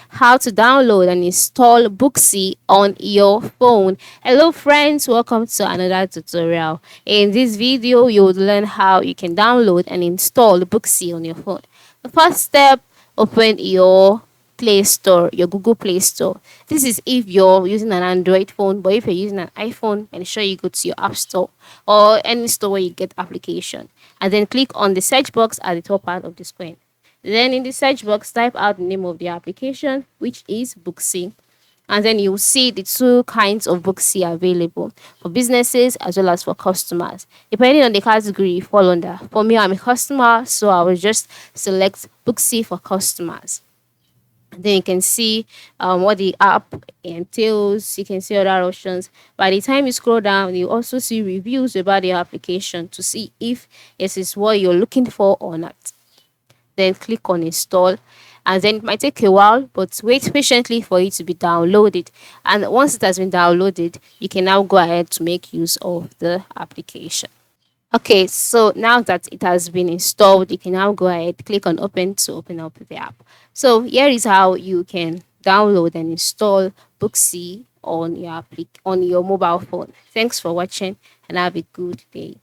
how to download and install Booksy on your phone. Hello friends, welcome to another tutorial. In this video, you will learn how you can download and install Booksy on your phone. The first step, open your Play Store, your Google Play Store. This is if you're using an Android phone, but if you're using an iPhone, ensure you go to your App Store or any store where you get application. And then click on the search box at the top part of the screen. Then in the search box, type out the name of the application, which is Booksy. And then you'll see the two kinds of Booksy available for businesses as well as for customers. Depending on the category you fall under. For me, I'm a customer, so I will just select Booksy for customers. Then you can see what the app entails. You can see other options. By the time you scroll down, you also see reviews about the application to see if this is what you're looking for or not. Then click on install, and then it might take a while, but wait patiently for it to be downloaded. And once it has been downloaded, you can now go ahead to make use of the application. Okay, so now that it has been installed, you can now go ahead, click on open to open up the app. So here is how you can download and install Booksy on your on your mobile phone. Thanks for watching and have a good day.